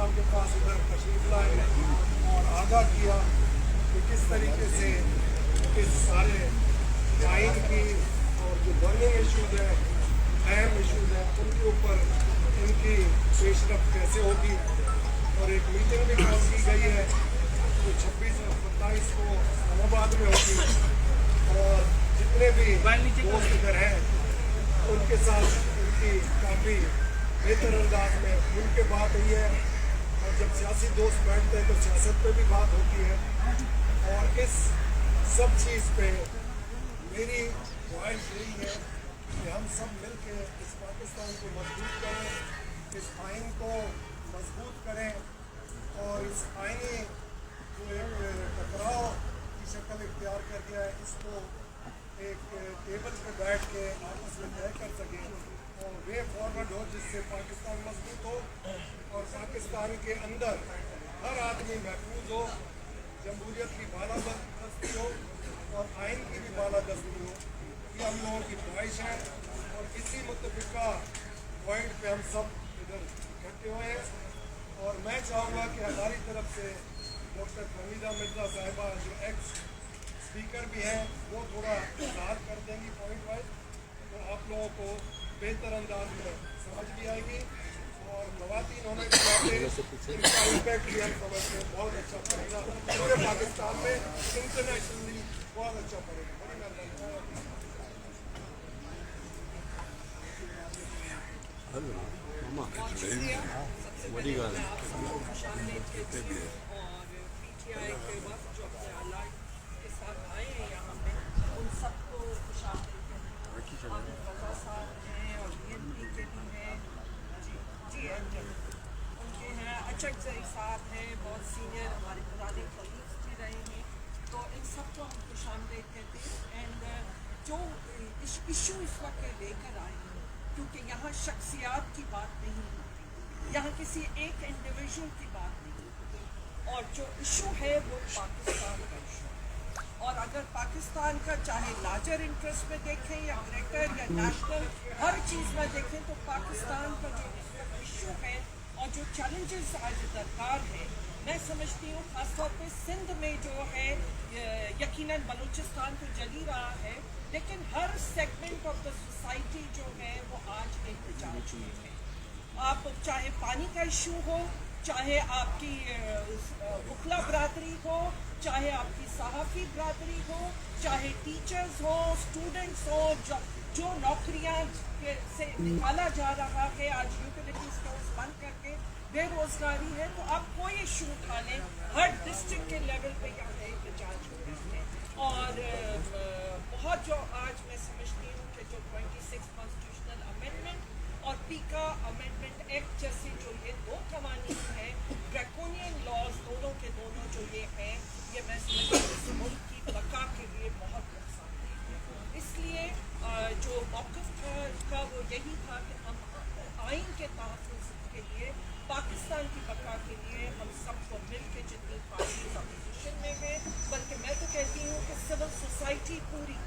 साहब के पास इधर तशरीफ लाए और आगाह किया कि किस तरीके से इस सारे आइन की और जो बर्निंग इशूज़ है, अहम इशूज़ हैं, उनके ऊपर इनकी पेशरफ कैसे होगी। और एक मीटिंग भी कॉल की गई है जो 26 और 27 को इस्लामाबाद में होगी और जितने भी दोस्त इधर हैं उनके साथ उनकी काफ़ी बेहतर अंदाज में उन के बात हुई है। और जब सियासी दोस्त बैठते हैं तो सियासत पे भी बात होती है। और इस सब चीज़ पे मेरी ख्वाहिश यही है कि हम सब मिल के इस पाकिस्तान को मजबूत करें, इस आइन को मजबूत करें और इस आइनी जो एक टकराव की शक्ल इख्तियार कर दिया है इसको एक टेबल पे बैठ के आपस में तय कर सकें और वे फॉरवर्ड हो जिससे पाकिस्तान मजबूत हो और पाकिस्तान के अंदर हर आदमी महफूज हो, जमहूरियत की बालादस्ती हो और आइन की भी बालादस्ती हो। ये हम लोगों की ख्वाहिश है और इसी मुतफिका पॉइंट पे हम सब इधर इकट्ठे हुए हैं। और मैं चाहूँगा कि हमारी तरफ से डॉक्टर हमीदा मिर्ज़ा साहिबा जो एक्स स्पीकर भी हैं वो थोड़ा वजाहत कर देंगी पॉइंट वाइज, तो आप लोगों को बेहतर अंदाज में समझ भी आएगी और ख़वातीन होने के नाते इनका इम्पैक्ट भी हम समझते हैं बहुत अच्छा पड़ेगा पूरे पाकिस्तान में, इंटरनेशनली बहुत अच्छा पड़ेगा। बड़ी मेहरबानी। साहब हैं, बहुत सीनियर हमारे पुराने कलीग्स भी रहे हैं, तो इन सबको हम खुशामदीद कहते हैं। एंड जो इशू इस वक्त लेकर आए हैं, क्योंकि यहाँ शख्सियात की बात नहीं होती, यहाँ किसी एक इंडिविजुअल की बात नहीं होती, और जो इशू है वो पाकिस्तान का इशू है। और अगर पाकिस्तान का चाहे लार्जर इंटरेस्ट में देखें या ग्रेटर या नेशनल हर चीज़ में देखें, तो पाकिस्तान का जो इशू है और जो चैलेंजेस आज दरकार है, मैं समझती हूँ ख़ासतौर पे सिंध में जो है यकीनन बलूचिस्तान तो जल ही रहा है, लेकिन हर सेगमेंट ऑफ द सोसाइटी जो है वो आज एहतजाज में है। आप चाहे पानी का इशू हो, चाहे आपकी बुखला बरादरी हो, चाहे आपकी सहाफ़ी बरादरी हो, चाहे टीचर्स हो, स्टूडेंट्स हो, जो नौकरियां से निकाला जा रहा है, आज यूटिलिटी स्टोर्स बंद करके बेरोजगारी है, तो आप कोई इशू उठा लें, हर डिस्ट्रिक्ट के लेवल पे यहाँ एहतजाज हो रहे हैं। और बहुत जो आज मैं समझती हूँ कि जो 26 कॉन्स्टिट्यूशनल अमेंडमेंट और पीका अमेंडमेंट एक्ट जैसे जो ये दो कवानीन है, ड्रैकोनियन लॉज दोनों के दोनों जो ये हैं, ये मैं समझती हूँ इस मुल्क की बका के लिए बहुत नुकसानदेह है। इसलिए जो मौक़िफ़ का वो यही था कि हम आइन के तहफ़्फ़ुज़ के लिए, पाकिस्तान की बका के लिए हम सबको मिल के जितनी पार्टीज़ अपोजिशन में हैं, बल्कि मैं तो कहती हूँ कि सिविल सोसाइटी पूरी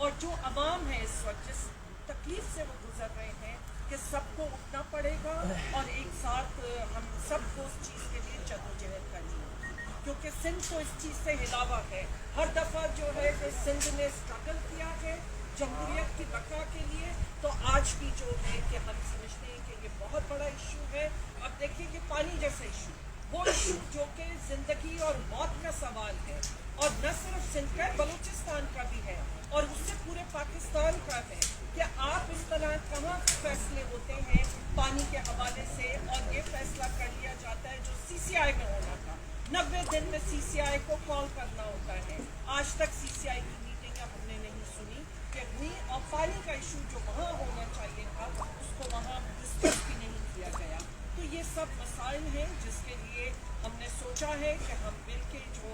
और जो अवाम है इस वक्त जिस तकलीफ़ से वो गुजर रहे हैं, कि सबको उठना पड़ेगा और एक साथ हम सबको उस चीज़ के लिए जद्दोजहद करनी होगी, क्योंकि सिंध तो इस चीज़ से हिलावा है। हर दफ़ा जो है कि सिंध ने स्ट्रगल किया है जमहूरियत की बका के लिए, तो आज भी जो है कि हम समझते हैं कि ये बहुत बड़ा इशू है। अब देखिए कि पानी जैसा इशू, वो इशू जो कि ज़िंदगी और मौत का सवाल है, और न सिर्फ सिंध का, बलूचिस्तान का भी है और उससे पूरे पाकिस्तान का है कि आप इस तरह कहाँ फैसले होते हैं पानी के हवाले से, और ये फैसला कर लिया जाता है जो CCI में होना था। 90 दिन में CCI को कॉल करना होता है। आज तक CCI की मीटिंग हमने नहीं सुनी कि हुई, और पानी का इशू जो वहाँ होना चाहिए था उसको वहाँ डिस्कस भी नहीं किया गया। तो ये सब मसाइल हैं जिसके लिए हमने सोचा है कि हम मिल के जो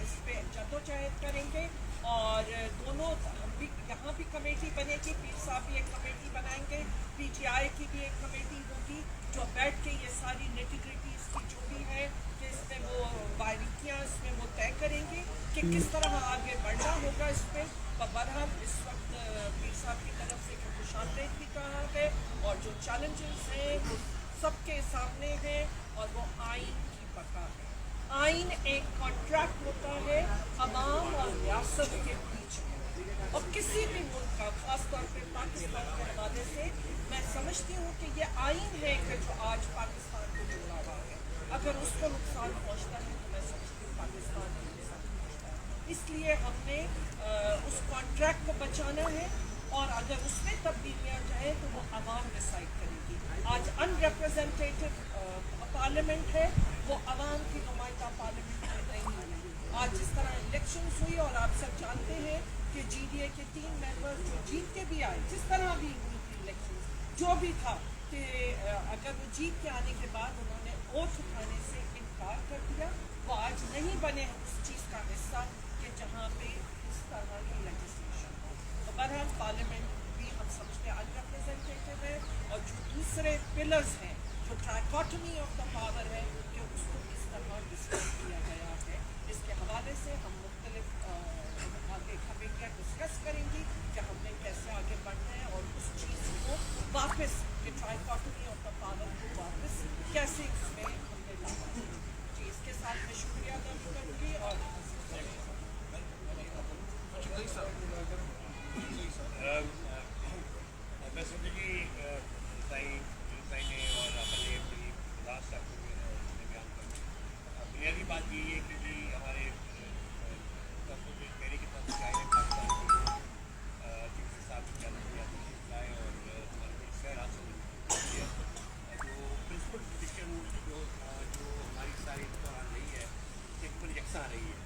इस पर जद्दोजहद करेंगे, और दोनों हम भी यहाँ भी कमेटी बनेगी, पीर साहब भी एक कमेटी बनाएंगे, PTI की भी एक कमेटी होगी जो बैठ के ये सारी नेटिग्रिटी इसकी जो भी है कि इसमें वो बारीकियाँ इसमें वो तय करेंगे कि किस तरह आगे बढ़ना होगा इस पर। बहरहाल इस वक्त पीर साहब की तरफ से खुशामदीद भी कहा है, और जो चैलेंजेस हैं वो सबके सामने है और वो आइन की पका है। आइन एक कॉन्ट्रैक्ट होता है अवाम और रियासत के बीच में, और किसी भी मुल्क का, खासतौर पर पाकिस्तान के हवाले से मैं समझती हूँ कि ये आइन है कि जो आज पाकिस्तान को जोड़ा हुआ है, अगर उसको नुकसान पहुँचता है तो मैं समझती हूँ पाकिस्तान को नुकसान पहुँचता है। इसलिए हमने उस कॉन्ट्रैक्ट को बचाना है, और अगर उसमें तब्दीलियाँ जाए तो वो आवाम डिसाइड करेगी। आज अनरिप्रेजेंटेटिव पार्लियामेंट है, वो आवाम की नुमाइंदा पार्लियामेंट में नहीं है। आज जिस तरह इलेक्शंस हुई, और आप सब जानते हैं कि GDA के 3 मेंबर्स जो जीत के भी आए, जिस तरह भी हुई थी इलेक्शंस, जो भी था कि अगर वो जीत के आने के बाद उन्होंने ओथ उठाने से इनकार कर दिया, वो आज नहीं बने उस चीज़ का हिस्सा कि जहाँ पे इस तरह की लेजिस्लेशन हो। तो बहरहाल पार्लियामेंट भी हम समझते हैं अनरिप्रेजेंटेटिव है, और जो दूसरे पिलर्स हैं, जो ट्राइकोटमी ऑफ द पावर है, कि उसको इस तरह डिस्कस किया गया है। इसके हवाले से हम मुख्तलिफ आगे कमेटियाँ डिस्कस करेंगी कि हमने कैसे आगे बढ़ना है, और उस चीज़ को वापस कि ट्राइकोटमी ऑफ द पावर को वापस कैसे इसमें हमने लाना है। जी, इसके साथ मैं शुक्रिया अदा करूँगी। और वैसे जी साई ने और अपने बड़ी उदास बयान कर बुनियादी बात ये है कि जी हमारे मेरे की तरफ से आए पाकिस्तान के चीफ साहब की आए और हमारे शहर हासिल किया। जो प्रिंसिपल पोजिशन जो हमारी सारी दौरान रही है एक यकसा रही है।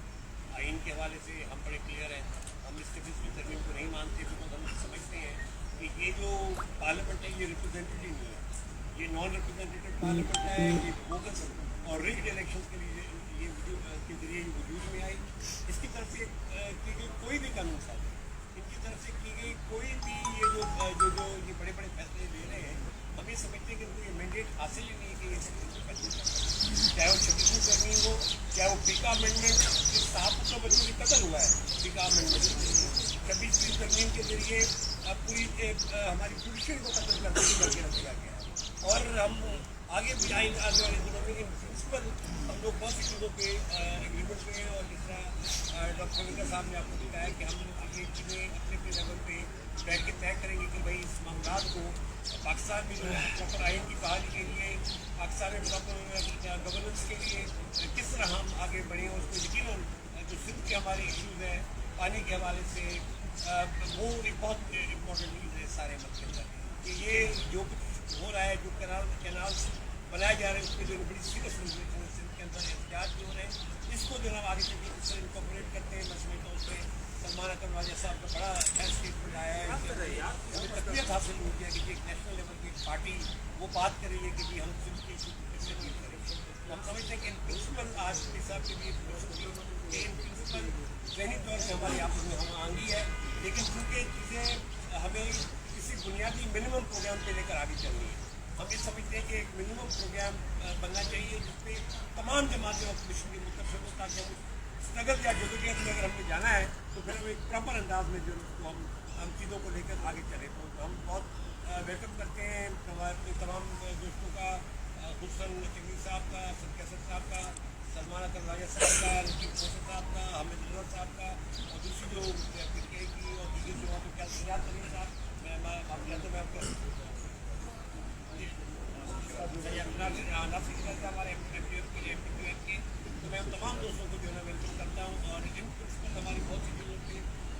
आइन के हवाले से हम बड़े क्लियर हैं, हम इस तरमीम को नहीं मानते, बिकॉज हम समझते हैं कि ये जो पार्लियामेंट है ये रिप्रेजेंटेटिव नहीं है, ये नॉन रिप्रेजेंटेटिव पार्लियामेंट है। ये बोगस और रिग्ड इलेक्शन के लिए ये के जरिए वजूद में आई। इसकी तरफ से की गई कोई भी कानून साजी, इनकी तरफ से की गई कोई भी ये जो ये बड़े बड़े फैसले ले रहे हैं, हम ये समझते हैं कि इनको ये मैंडेट हासिल ही नहीं है कि ये चाहे वो 26वीं तरमीम हो, चाहे वो पीका अमेंडमेंट, इस 700 बच्चों की कत्ल हुआ है पीका अमेंडमेंट 26वीं तरमीम के जरिए पूरी हमारी पोजीशन को कत्ल करके रखा गया है। और हम आगे भी आएंगे आगे वाले दिनों में इन प्रिंसिपल हम लोग बहुत सी चीज़ों पे एग्रीमेंट में, और जिस तरह डॉक्टर रविंदर साहब ने आपको बताया कि हम ये चीज़ें अपने अपने लेवल पे बैठ के तय करेंगे कि भाई इस मामला को पाकिस्तान में जो है प्रॉपर आइन की बहाली के लिए, पाकिस्तान में प्रॉपर गवर्नेंस के लिए किस तरह हम आगे बढ़ें। उसको यकीनन जो सिंध के हमारे इश्यूज़ हैं पानी के हवाले से, वो एक बहुत इम्पोर्टेंट चीज़ है सारे मसले कि ये जो कुछ हो रहा है, जो कैनाल्स बनाए जा रहे हैं उसके जो बड़ी सीरियस सिंध के अंदर एहतियात जो हो रहे हैं, इसको जो है आगे चलते इससे इनकॉर्पोरेट करते हैं। मैं समझता हूँ उसमें सलमान अकरम राजा साहब का बड़ा अच्छा स्टेटमेंट आया है, हमें तकलीफ हासिल हो गया कि एक नेशनल लेवल की पार्टी वो बात कर रही है कि हम सिंध की कैसे डील करें। हम समझते हैं कि इन प्रिंसिपल आज साहब के लिए कि इन प्रिंसिपल ज़हनी तौर से हमारी आपस में हम आंगी है, लेकिन चूँकि चीज़ें हमें किसी बुनियादी मिनिमम प्रोग्राम पे लेकर आगे चलनी है। हम ये समझते हैं कि एक मिनिमम प्रोग्राम बनना चाहिए जिसपे तमाम जमातें ऑपोजिशन की मुतफिक हो, ताकि हम स्ट्रगल या जदोजहद में अगर हमें जाना है तो फिर हम एक प्रॉपर अंदाज में जो हम चीज़ों को लेकर आगे चलें। तो हम बहुत वेलकम करते हैं हमारे तमाम दोस्तों का, हुसन नकवी साहब का, सदकैसर साहब का, सलमान अकरम राजा साहब का, रकीब खोसर साहब का, हामिद अनवर साहब का, और दूसरी जो पीटीआई की और दूसरी जो वहाँ पर क्या सियाद करें साहब, मैं आपको हमारे एम के, तो मैं तमाम दोस्तों को जो है वेलकम करता हूँ। और इन प्रिंसिपल हमारी बहुत सी चीज़ों पर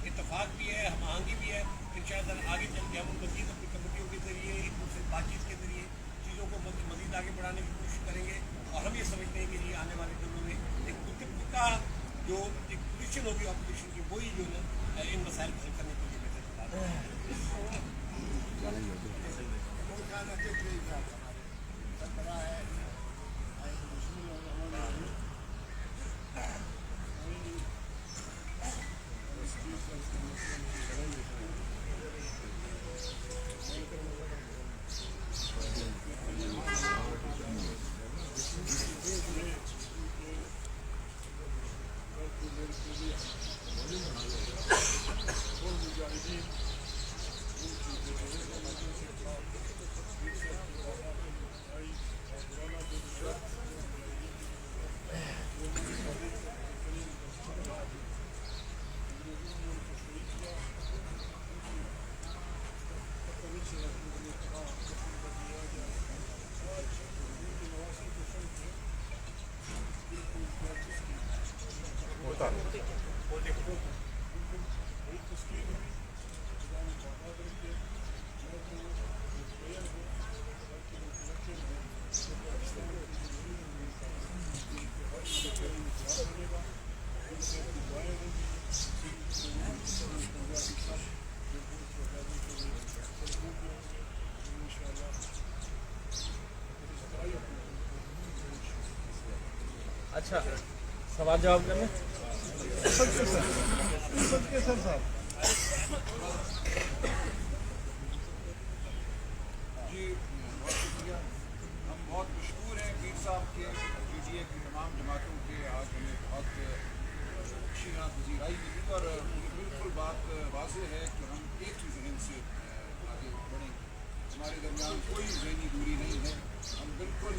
इतफाक़ भी है, हम आहंगी भी है। इंशाअल्लाह आगे चल के हम मज़ीद अपनी कमेटियों के ज़रिए एक दूसरे बातचीत के ज़रिए चीज़ों को मज़ीद आगे बढ़ाने की कोशिश करेंगे। और हम ये समझते हैं कि ये आने वाले दिनों में एक मुतफ़िका जो एक पोजीशन होगी ऑपोजिशन की, वही जो है इन मसाइल को हल करने के लिए बेहतर अच्छा, सवाल जवाब करना। सबके सर साहब जी बहुत शुक्रिया। हम बहुत मशहूर हैं पीर साहब के, पीटीए की तमाम जमातों के। आज हमें बहुत खुशीनाक पजीराई मिली और बिल्कुल बात वाज़ेह है कि हम एक ही जहन से आगे बढ़ें। हमारे दरमियान कोई ज़हनी दूरी नहीं है। हम बिल्कुल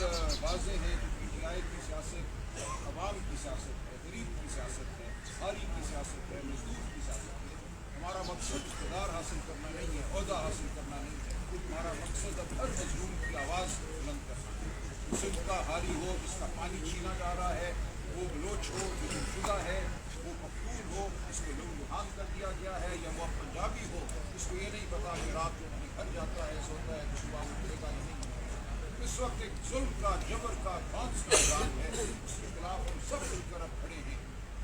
वाज़ेह हैं कि पीटीआई की सियासत अवाम की सियासत है, गरीब की सियासत है, हारी की सियासत है, मजदूर की सियासत है। हमारा मकसद इक़्तिदार हासिल करना नहीं है, ओहदा हासिल करना नहीं है। हमारा मकसद अब हर मजलूम की आवाज़ बुलंद करना है। मुस्लिम का हारी हो, जिसका पानी छीना जा रहा है, वो बलोच हो, जो गुमशुदा है, वो पख्तून हो, जिसको लुहान कर दिया गया है, या वो पंजाबी हो, जिसको ये नहीं पता कि रात को अपने घर जाता है, सोता है, तो सुबह उठेगा या नहीं। इस वक्त एक जुल्म का, जबर का, बांस का इल्जाम है, इसके खिलाफ हम सब मिलकर अब खड़े हैं।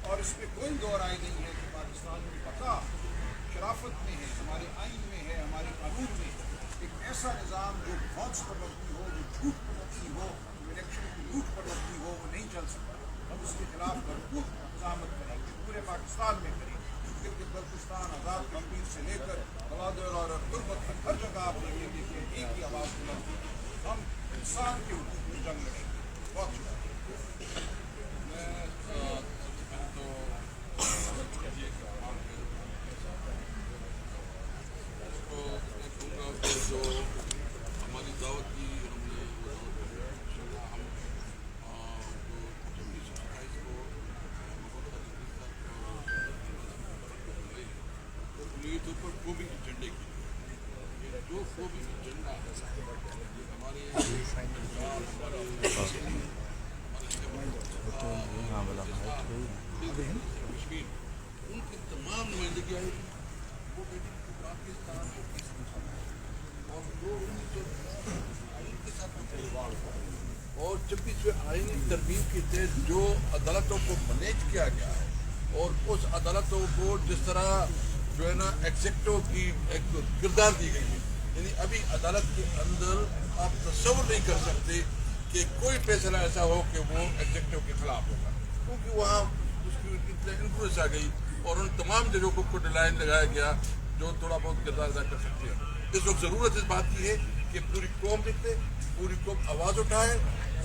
और इस पर कोई दो राय नहीं है कि पाकिस्तान की बका शराफत में है, हमारे आइन में है, हमारे कानून में है। एक ऐसा निज़ाम जो भौंस पर मबनी हो, जो झूठ पर मबनी हो, जो इलेक्शन की लूट पर मबनी हो, वो नहीं चल सकता। हम उसके खिलाफ भरपूर मुज़ाहमत करेंगे, पूरे पाकिस्तान में करेंगे। क्योंकि बल्तिस्तान, आज़ाद कश्मीर से लेकर बलादर और गुरबत तक हर जगह आप देखेंगे कि एक ही आवाज़ बुलंद होगी। हम इंसान के हुकूक में जंग लड़ेंगे। बहुत शुक्रिया। जो हमारी दावत की हमने हम जो 26-28 को उम्मीद ऊपर कोविड एजेंडे की जो कोविड एजेंडा है हमारे कश्मीर उनकी तमाम नुमाइंदगी आई वो पाकिस्तान और जो आइन के साथ और 26वें आईनी तरमीम के तहत जो अदालतों को मैनेज किया गया है और उस अदालतों को जिस तरह जो है ना एग्जेक्टिव की एक किरदार दी गई है, यानी अभी अदालत के अंदर आप तस्वर नहीं कर सकते कि कोई फैसला ऐसा हो कि वो एग्जेक्टिव के खिलाफ होगा, क्योंकि वहाँ उसकी इन्फ्लुएंस आ गई और उन तमाम जजों को लाइन लगाया गया जो थोड़ा बहुत किरदार अदा कर सकते हैं। इस वक्त ज़रूरत इस बात की है कि पूरी कौम निकले, पूरी कौम आवाज़ उठाए,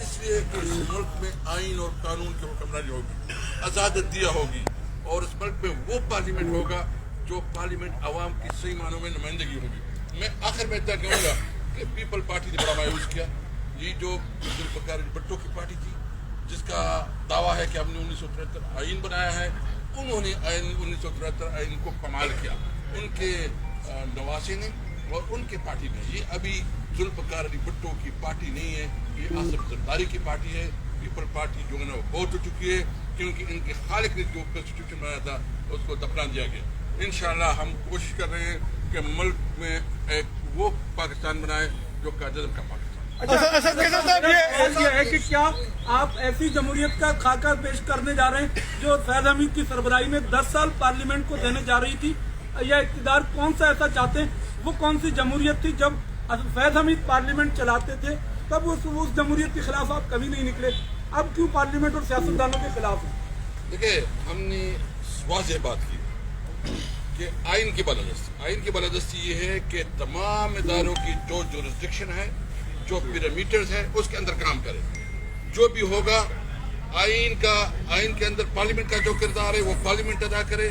इसलिए कि इस मुल्क में आइन और कानून की हुक्मरानी होगी, आज़ादिया होगी और इस मुल्क में वो पार्लियामेंट होगा जो पार्लियामेंट आवाम की सही मानों में नुमाइंदगी होगी। मैं आखिर में इतना कहूँगा कि पीपल पार्टी ने बड़ा मायूस किया। ये जो जुल्फ़िकार भुट्टो की पार्टी थी जिसका दावा है कि हमने 1973 आइन बनाया है, उन्होंने आइन 1973 आइन को कमाल किया उनके नवासे ने और उनके पार्टी ने। ये अभी जुल्फ़िकार भुट्टो की पार्टी नहीं है, ये आसिफ जरदारी की पार्टी है। पीपल पार्टी जो है ना वो बहुत हो चुकी है क्योंकि इनके खालिक ने जो कॉन्स्टिट्यूशन बनाया था उसको दफना दिया गया। इंशाअल्लाह हम कोशिश कर रहे हैं कि मुल्क में एक वो पाकिस्तान बनाए जो कायदे का पाकिस्तान। ये है कि क्या आप ऐसी जमहूरियत का खाका पेश करने जा रहे हैं जो फैज़ हमीद की सरबराही में 10 साल पार्लियामेंट को देने जा रही थी, या इक़्तिदार कौन सा ऐसा चाहते हैं? वो कौन सी जमहूरियत थी जब फैज़ हमीद पार्लियामेंट चलाते थे, तब उस जमहूरियत के खिलाफ आप कभी नहीं निकले, अब क्यों पार्लियामेंट और सियासतदानों के खिलाफ हैं? देखिए, हमने वाज़ेह बात की कि आइन की बालादस्ती ये है कि तमाम इदारों की जो जुरिस्डिक्शन है, जो पैरामीटर्स है, उसके अंदर काम करे। जो भी होगा आइन के अंदर पार्लियामेंट का जो किरदार है वो पार्लियामेंट अदा करे,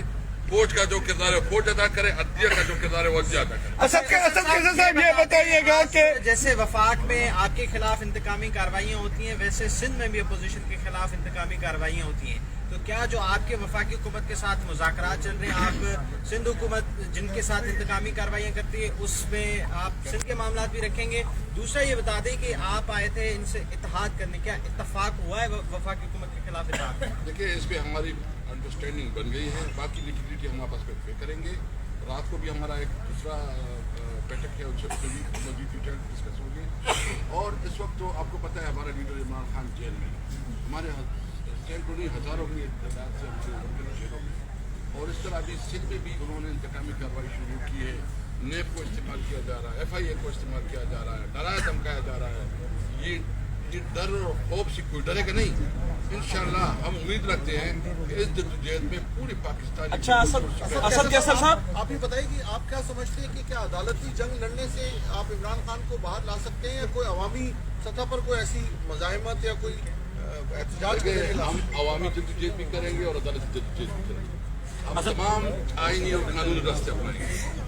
फौज का जो किरदार है फौज अदा करे, अदलिया का जो किरदार है वो अदलिया अदा करे। साहब ये बताइएगा कि जैसे वफाक में आपके खिलाफ इंतकामी कार्रवाइयाँ होती हैं, वैसे सिंध में भी अपोजिशन के खिलाफ इंतकामी कार्रवाइयाँ होती हैं। तो क्या जो आपके वफाकी हुकूमत के साथ मुज़ाकरात चल रहे हैं, आप सिंध हुकूमत जिनके साथ इंतकामी कार्रवाइयाँ करती है उसमें आप सिंध के मामला भी रखेंगे? दूसरा ये बता दें कि आप आए थे इनसे इत्तेहाद करने, क्या इत्तफाक हुआ है वफाकी हुकूमत के खिलाफ इत्तेहाद? देखिए, इस पर हमारी अंडरस्टैंडिंग बन गई है, बाकी लिक्विडिटी हम आपस में पे करेंगे। रात को भी हमारा एक दूसरा बैठक है, उससे भी मजीद डिटेल डिस्कस होगी। और इस वक्त तो आपको पता है हमारा लीडर इमरान खान जेल में, हमारे सैकड़ों नहीं हज़ारों की तादाद से हमारे जेलों में। और इस तरह अभी सिंध में भी उन्होंने इंतकामी कार्रवाई शुरू की है। नेप को इस्तेमाल किया जा रहा है, FIA को इस्तेमाल किया जा रहा है, डराया धमकाया जा रहा है। ये ये डर और खौफ से कोई डरेगा नहीं। इंशाल्लाह हम उम्मीद रखते हैं कि इस जद्दोजहद में पूरी पाकिस्तान। अच्छा असद कैसर साहब, आप ये बताइए कि आप क्या समझते हैं कि क्या अदालती जंग लड़ने से आप इमरान खान को बाहर ला सकते हैं, या कोई अवामी सतह पर कोई ऐसी मज़ाहिमत या कोई एहतजाज करेंगे? हम अवामी जद्दोजहद भी करेंगे और अदालती जद्दोजहद भी करेंगे। हम तमाम आईनी और कानूनी रास्ते अपनाएंगे।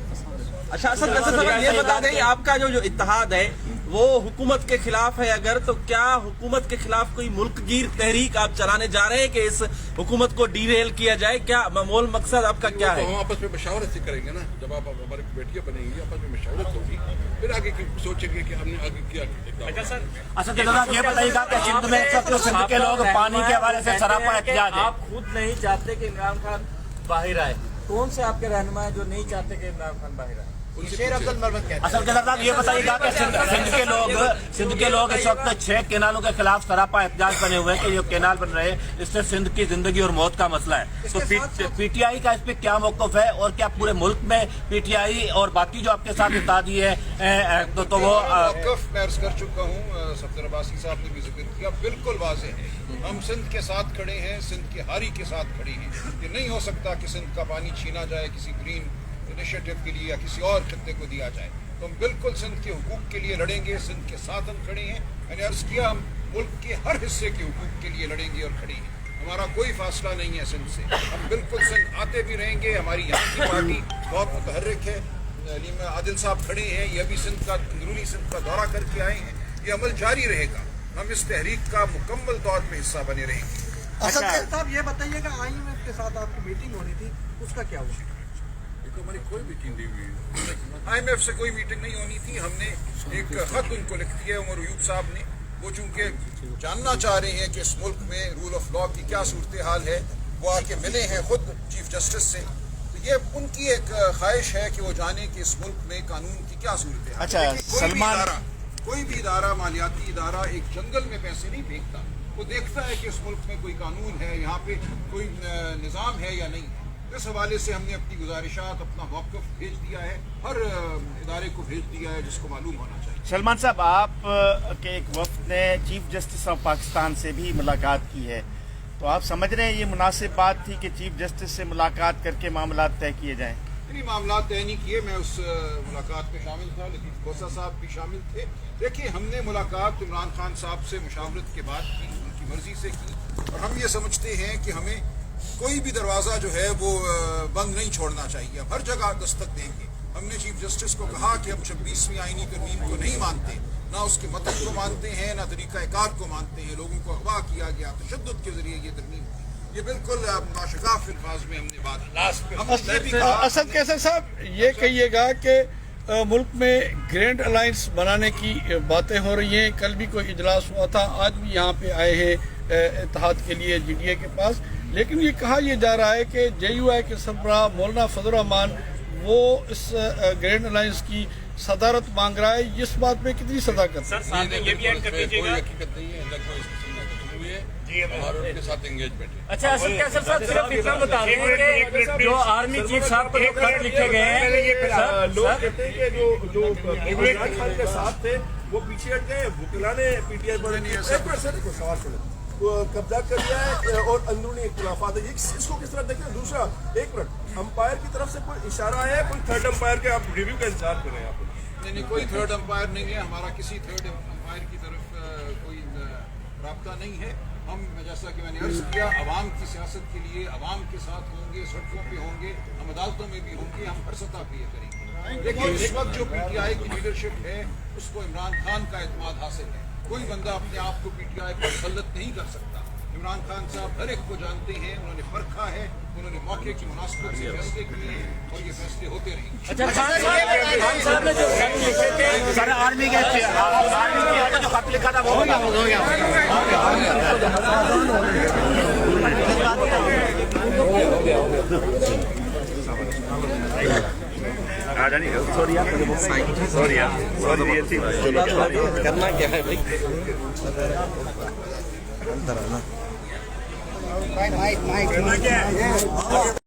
अच्छा असद कैसर साहब ये बता दें, आपका जो इत्तेहाद है वो हुकूमत के खिलाफ है अगर, तो क्या हुकूमत के खिलाफ कोई मुल्कगीर तहरीक आप चलाने जा रहे हैं कि इस हुकूमत को डीरेल किया जाए? क्या मूल मकसद आपका क्या है? हम आपस में मशावरत से करेंगे ना, जब आप हमारी बेटियां बनेंगी आपस में मशावरत होगी, फिर आगे की सोचेंगे कि हमने आगे क्या। अच्छा सर, असद साहब ये बताइएगा कि सिंध में इस वक्त सिंध के लोग पानी के हवाले से सरापा एहतजाज है। आप खुद नहीं चाहते कि इमरान खान बाहर आए, कौन से आपके रहनुमा है जो नहीं चाहते कि इमरान खान बाहर आए? शेर अब्दुल मरवत कहते हैं। असद साहब ये बताइएगा कि सिंध के लोग इस वक्त 6 केनालों के खिलाफ सरापा एहतजाज बने हुए हैं कि ये केनाल बन रहे हैं, इससे सिंध की जिंदगी और मौत का मसला है। तो पीटीआई का इस पे क्या मौक़िफ़ है, और क्या पूरे मुल्क में पीटीआई और बाकी जो आपके साथ इत्तेहादी है तो वो मौक़िफ़ मैं अर्ज़ कर चुका हूँ, सफदर अब्बासी साहब ने भी जिक्र किया, बिल्कुल वाज़ेह है। हम सिंध के साथ खड़े हैं, सिंध की हारी के साथ खड़े हैं। ये नहीं हो सकता कि सिंध का पानी छीना जाए किसी ग्रीन इनिशिएटिव के लिए या किसी और खत्ते को दिया जाए। तो हम बिल्कुल सिंध के हुकूक के लिए लड़ेंगे, सिंध के साथ हम खड़े हैं। मैंने अर्ज़ किया हम मुल्क के हर हिस्से के हुकूक के लिए लड़ेंगे और खड़े हैं। हमारा कोई फासला नहीं है सिंध से, हम बिल्कुल सिंध आते भी रहेंगे। हमारी यहाँ की पार्टी बहुत मुतहर्रिक है, अलीम आदिल साहब खड़े हैं, ये भी सिंध का अंदरूनी सिंध का दौरा करके आए हैं। ये अमल जारी रहेगा, हम इस तहरीक का मुकम्मल तौर पर हिस्सा बने रहेंगे। असद साहब ये बताइएगा, IMF के साथ आपकी मीटिंग होनी थी, उसका क्या हुआ? हमारी कोई मीटिंग नहीं हुई। IMF से कोई मीटिंग नहीं होनी थी। हमने एक खत उनको लिख दिया है, उमर अयूब साहब ने। वो चूंकि जानना चाह रहे हैं कि इस मुल्क में रूल ऑफ लॉ की क्या सूरत हाल है, वो आके मिले हैं खुद चीफ जस्टिस से। तो ये उनकी एक ख्वाहिश है कि वो जाने कि इस मुल्क में कानून की क्या सूरत हाल है। अच्छा, कोई भी इदारा मालियाती इदारा एक जंगल में पैसे नहीं फेंकता, वो देखता है कि इस मुल्क में कोई कानून है, यहाँ पे कोई निज़ाम है या नहीं है। इस हवाले से हमने अपनी गुजारिशात, अपना मौक़िफ़ भेज दिया है, हर इदारे को भेज दिया है जिसको मालूम होना चाहिए। सलमान साहब, आप के एक वफ्द ने चीफ जस्टिस ऑफ पाकिस्तान से भी मुलाकात की है, तो आप समझ रहे हैं ये मुनासिब बात थी कि चीफ जस्टिस से मुलाकात करके मामला तय किए जाएँ? नहीं, मामला तय नहीं किए। मैं उस मुलाकात में शामिल था, लतीफ़ खोसा साहब भी शामिल थे। देखिए, हमने मुलाकात इमरान खान साहब से मुशावरत के बाद की, उनकी मर्जी से की, और हम ये समझते हैं कि हमें कोई भी दरवाज़ा जो है वो बंद नहीं छोड़ना चाहिए, हर जगह दस्तक देंगे। हमने चीफ जस्टिस को कहा कि हम 26वीं आईनी तरमीम को नहीं मानते, ना उसके मतलब को मानते हैं, ना तरीक़ा-ए-कार को मानते हैं। लोगों को अगवा किया गया, तशद्दुद के जरिए ये तरमीम, ये बिल्कुल नाशकाफ अल्फाज में हमने बात असद कैसर साहब ये कहिएगा कि मुल्क में ग्रैंड अलायंस बनाने की बातें हो रही हैं। कल भी कोई इजलास हुआ था, आज भी यहाँ पे आए हैं इत्तेहाद के लिए GDA के पास, लेकिन ये कहा यह जा रहा है कि JUI के सरबराह मौलाना फजल रहमान वो इस ग्रैंड अलायंस की सदारत मांग रहा है। इस बात पे कितनी सदाकत? सर साथ में ये भी ऐड कर दीजिएगा। कोई हकीकत नहीं है, कोई हुई है और उनके साथ एंगेजमेंट है। अच्छा असद कैसर साहब सिर्फ इतना बता दें कि जो आर्मी चीफ साहब को जो खत लिखे गए हैं, लोग कहते हैं कि जो इमरान खान के साथ थे वो पीछे हट गए, वकीला ने PTI पर सवाल छोड़े, कब्जा कर लिया है और अंदरूनी इख्तिलाफात है। इसको किस तरह देखते हैं? दूसरा, एक मिनट, अंपायर की तरफ से कोई इशारा आया है, कोई थर्ड अंपायर के आप रिव्यू का इंतजार कर रहे हैं? आप नहीं, कोई थर्ड अंपायर नहीं है, हमारा किसी थर्ड अंपायर की तरफ कोई राब्ता नहीं है। हम, जैसा कि मैंने अर्ज किया, अवाम की सियासत के लिए अवाम के साथ होंगे, सड़कों पे होंगे, हम अदालतों में भी होंगे, हम हर सतह पे ये करेंगे। लेकिन इस वक्त जो PTI की लीडरशिप है उसको इमरान खान का एतमाद हासिल है। कोई बंदा अपने आप को PTI पर मुसल्लत नहीं कर सकता। इमरान खान साहब हर एक को जानते हैं, उन्होंने परखा है, उन्होंने मौके की मुनासिबत से फैसले किए हैं और ये फैसले होते रहेंगे। अच्छा, खान साहब ने जो खत लिखे थे, सर आर्मी के जो खत लिखा था वो हो गया करना क्या है भाई?